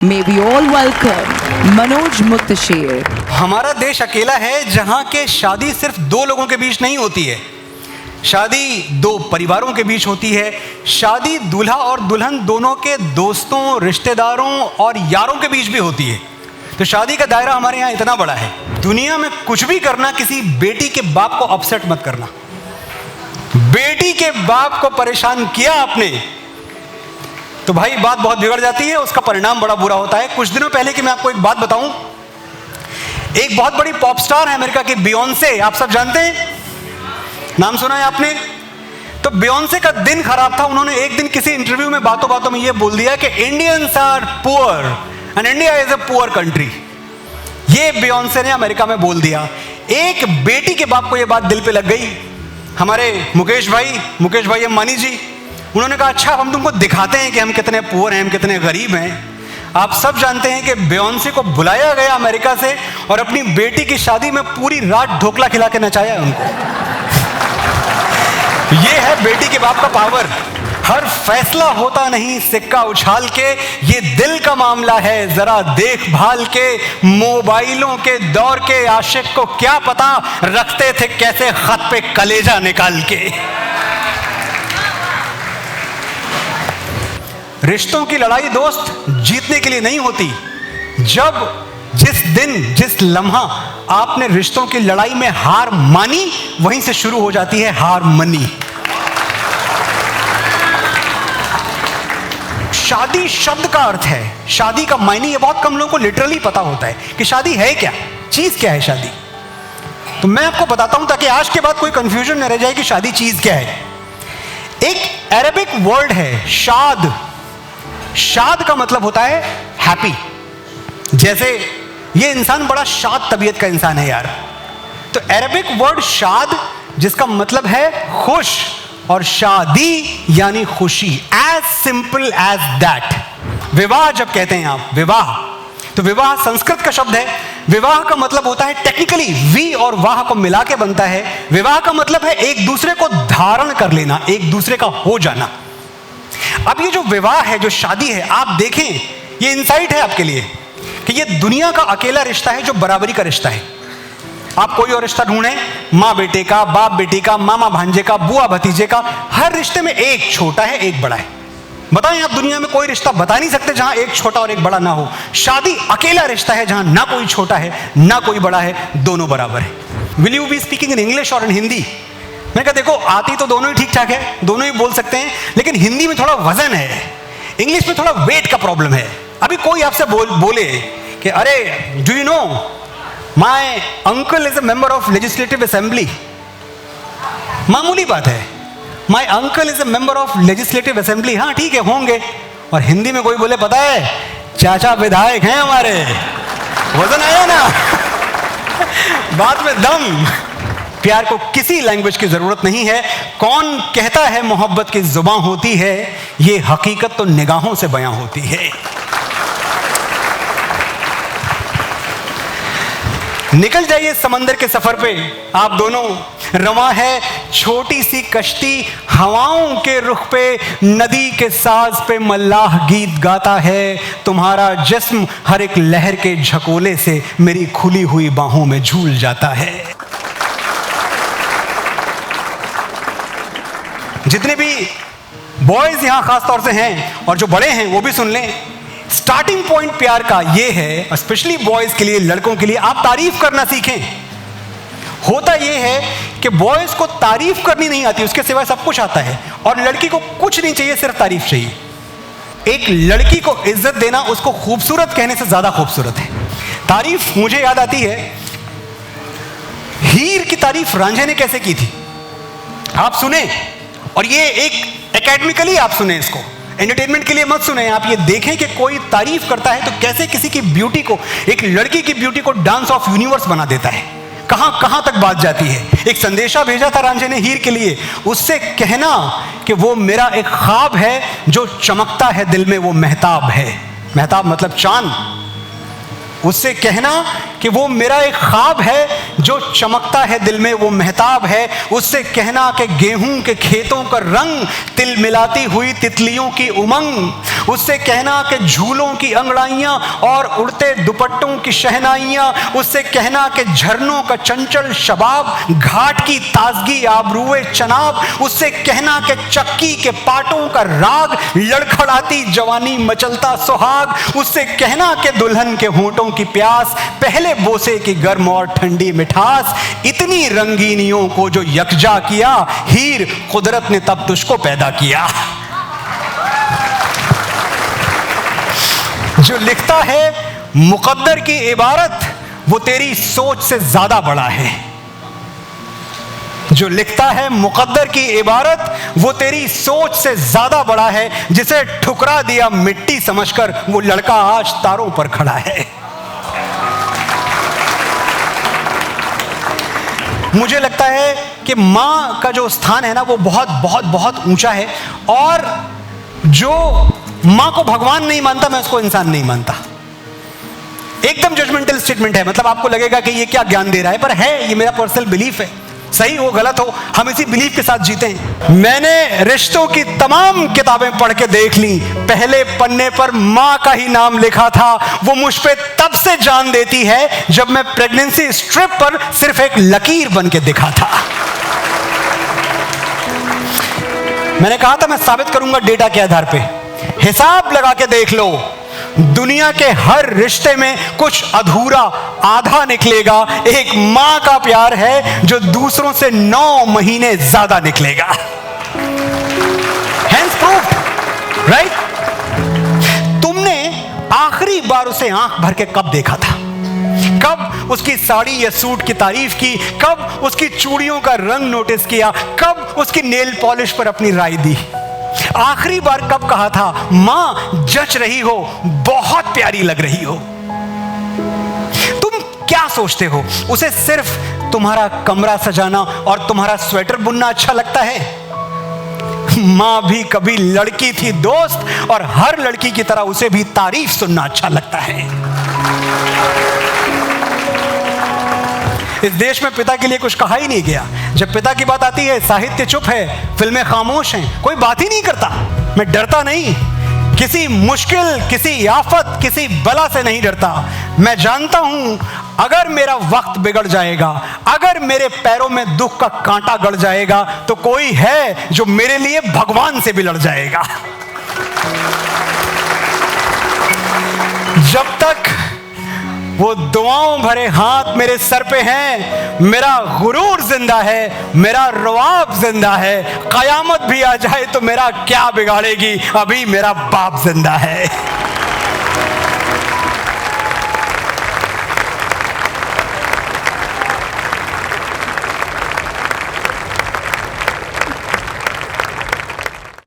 May we all welcome Manoj Muktashir. हमारा देश अकेला है जहां के शादी सिर्फ दो लोगों के बीच नहीं होती है, शादी दो परिवारों के बीच होती है। शादी दूल्हा और दुल्हन दोनों के दोस्तों, रिश्तेदारों और यारों के बीच भी होती है। तो शादी का दायरा हमारे यहाँ इतना बड़ा है। दुनिया में कुछ भी करना, किसी बेटी के बाप को अपसेट मत करना। बेटी के बाप को परेशान किया आपने तो भाई बात बहुत बिगड़ जाती है, उसका परिणाम बड़ा बुरा होता है। कुछ दिनों पहले की मैं आपको एक बात बताऊं, एक बहुत बड़ी पॉप स्टार है अमेरिका की, बियोंसे, आप सब जानते हैं, नाम सुना है आपने? तो बियोंसे का दिन खराब था। उन्होंने एक दिन किसी इंटरव्यू में बातों बातों में ये बोल दिया कि Indians are poor and India is a poor country. ये बियोंसे ने अमेरिका में बोल दिया। एक बेटी के बाप को ये बात दिल पे लग गई। हमारे मुकेश भाई अंबानी जी, उन्होंने कहा अच्छा हम तुमको दिखाते हैं कि हम कितने पुअर हैं, हम कितने गरीब हैं। आप सब जानते हैं कि बियोंसे को बुलाया गया अमेरिका से और अपनी बेटी की शादी में पूरी रात ढोकला खिला के नचाया उनको। ये है बेटी के बाप का पावर। हर फैसला होता नहीं सिक्का उछाल के, ये दिल का मामला है, जरा देखभाल के। मोबाइलों के दौर के आशिक को क्या पता रखते थे कैसे खत पे कलेजा निकाल के। रिश्तों की लड़ाई दोस्त जीतने के लिए नहीं होती। जिस दिन जिस लम्हा आपने रिश्तों की लड़ाई में हार मानी, वहीं से शुरू हो जाती है हारमनी। शादी शब्द का अर्थ है, शादी का मायने, ये बहुत कम लोगों को लिटरली पता होता है कि शादी है क्या, चीज क्या है शादी। तो मैं आपको बताता हूं ताकि आज के बाद कोई कंफ्यूजन न रह जाए कि शादी चीज क्या है। एक अरबिक वर्ड है शाद। शाद का मतलब होता है हैप्पी। जैसे ये इंसान बड़ा शाद तबीयत का इंसान है यार, तो अरबिक वर्ड शाद जिसका मतलब है खुश, और शादी यानी खुशी। As simple as that. विवाह जब कहते हैं आप, विवाह, तो विवाह संस्कृत का शब्द है। विवाह का मतलब होता है टेक्निकली वी और वाह को मिला के बनता है। विवाह का मतलब है एक दूसरे को धारण कर लेना, एक दूसरे का हो जाना। अब ये जो विवाह है, जो शादी है, आप देखें, ये इनसाइट है आपके लिए कि ये दुनिया का अकेला रिश्ता है जो बराबरी का रिश्ता है। आप कोई और रिश्ता ढूंढें, माँ बेटे का, बाप बेटी का, मामा भांजे का, बुआ भतीजे का, हर रिश्ते में एक छोटा है एक बड़ा है। बताएं, आप दुनिया में कोई रिश्ता बता नहीं सकते जहां एक छोटा और एक बड़ा ना हो। शादी अकेला रिश्ता है जहां ना कोई छोटा है ना कोई बड़ा है, दोनों बराबर है। Will you be speaking in English और इन हिंदी? मैंने कहा देखो, आती तो दोनों ही ठीक ठाक है, दोनों ही बोल सकते हैं, लेकिन हिंदी में थोड़ा वजन है, इंग्लिश में थोड़ा वेट का प्रॉब्लम है। अभी कोई आपसे बोले कि अरे do you know my uncle is a member of legislative assembly, मामूली बात है, my uncle is a member of legislative assembly, हाँ ठीक है होंगे। और हिंदी में कोई बोले पता है चाचा विधायक हैं हमारे, वजन आया ना बात में दम। प्यार को किसी लैंग्वेज की जरूरत नहीं है। कौन कहता है मोहब्बत की जुबान होती है, ये हकीकत तो निगाहों से बयां होती है। निकल जाइए समंदर के सफर पे आप दोनों, रवां है छोटी सी कश्ती हवाओं के रुख पे, नदी के साज पे मल्लाह गीत गाता है। तुम्हारा जिस्म हर एक लहर के झकोले से मेरी खुली हुई बाहों में झूल जाता है। जितने भी बॉयज यहां खासतौर से हैं और जो बड़े हैं वो भी सुन लें, स्टार्टिंग पॉइंट प्यार का ये है, स्पेशली बॉयज के लिए, लड़कों के लिए, आप तारीफ करना सीखें। होता ये है कि बॉयज को तारीफ करनी नहीं आती, उसके सिवाय सब कुछ आता है, और लड़की को कुछ नहीं चाहिए, सिर्फ तारीफ चाहिए। एक लड़की को इज्जत देना उसको खूबसूरत कहने से ज्यादा खूबसूरत है। तारीफ मुझे याद आती है, हीर की तारीफ रांझे ने कैसे की थी, आप सुने, और ये एक एकेडमिकली आप सुने, इसको एंटरटेनमेंट के लिए मत सुने, आप ये देखें कि कोई तारीफ करता है तो कैसे किसी की ब्यूटी को, एक लड़की की ब्यूटी को डांस ऑफ यूनिवर्स बना देता है, कहां कहां तक बात जाती है। एक संदेशा भेजा था रांझे ने हीर के लिए, उससे कहना कि वो मेरा एक ख्वाब है जो चमकता है दिल में, वो महताब है, महताब मतलब चांद। उससे कहना कि वो मेरा एक ख्वाब है जो चमकता है दिल में वो महताब है, उससे कहना कि गेहूं के खेतों का रंग तिल मिलाती हुई तितलियों की उमंग, उससे कहना कि झूलों की अंगड़ाइयां और उड़ते दुपट्टों की शहनाइयां, उससे कहना कि झरनों का चंचल शबाब, घाट की ताजगी आबरूए चनाब, उससे कहना कि चक्की के पाटों का राग, लड़खड़ाती जवानी मचलता सुहाग, उससे कहना कि दुल्हन के होंठों की प्यास, पहले बोसे की गर्म और ठंडी मिठास, इतनी रंगीनियों को जो यकजा किया, हीर कुदरत ने तब तुझको पैदा किया। जो लिखता है मुकद्दर की इबारत, वो तेरी सोच से ज्यादा बड़ा है। जो लिखता है मुकद्दर की इबारत, वो तेरी सोच से ज्यादा बड़ा है। जिसे ठुकरा दिया मिट्टी समझकर, वो लड़का आज तारों पर खड़ा है। मुझे लगता है कि मां का जो स्थान है ना, वो बहुत बहुत बहुत ऊंचा है। और जो मां को भगवान नहीं मानता, मैं उसको इंसान नहीं मानता। एकदम जजमेंटल स्टेटमेंट है, मतलब आपको लगेगा कि ये क्या ज्ञान दे रहा है, पर है, ये मेरा पर्सनल बिलीफ है। सही हो गलत हो, हम इसी बिलीफ के साथ जीते हैं। मैंने रिश्तों की तमाम किताबें पढ़ के देख ली, पहले पन्ने पर मां का ही नाम लिखा था। वो मुझ पे तब से जान देती है जब मैं प्रेगनेंसी स्ट्रिप पर सिर्फ एक लकीर बन के दिखा था। मैंने कहा था मैं साबित करूंगा डेटा के आधार पे। हिसाब लगा के देख लो, दुनिया के हर रिश्ते में कुछ अधूरा, आधा निकलेगा। एक मां का प्यार है जो दूसरों से 9 महीने ज्यादा निकलेगा। Hence proved, right? तुमने आखिरी बार उसे आंख भर के कब देखा था? कब उसकी साड़ी या सूट की तारीफ की? कब उसकी चूड़ियों का रंग नोटिस किया? कब उसकी नेल पॉलिश पर अपनी राय दी? आखिरी बार कब कहा था मां जच रही हो, बहुत प्यारी लग रही हो? तुम क्या सोचते हो, उसे सिर्फ तुम्हारा कमरा सजाना और तुम्हारा स्वेटर बुनना अच्छा लगता है? मां भी कभी लड़की थी दोस्त, और हर लड़की की तरह उसे भी तारीफ सुनना अच्छा लगता है। इस देश में पिता के लिए कुछ कहा ही नहीं गया। जब पिता की बात आती है, साहित्य चुप है, फिल्में खामोश हैं, कोई बात ही नहीं करता। मैं डरता नहीं, किसी मुश्किल, किसी आफत, किसी बला से नहीं डरता। मैं जानता हूं अगर मेरा वक्त बिगड़ जाएगा, अगर मेरे पैरों में दुख का कांटा गड़ जाएगा, तो कोई है जो मेरे लिए भगवान से भी लड़ जाएगा। जब तक वो दुआओं भरे हाथ मेरे सर पे हैं, मेरा गुरूर जिंदा है, मेरा रवाब जिंदा है। कयामत भी आ जाए तो मेरा क्या बिगाड़ेगी, अभी मेरा बाप जिंदा है।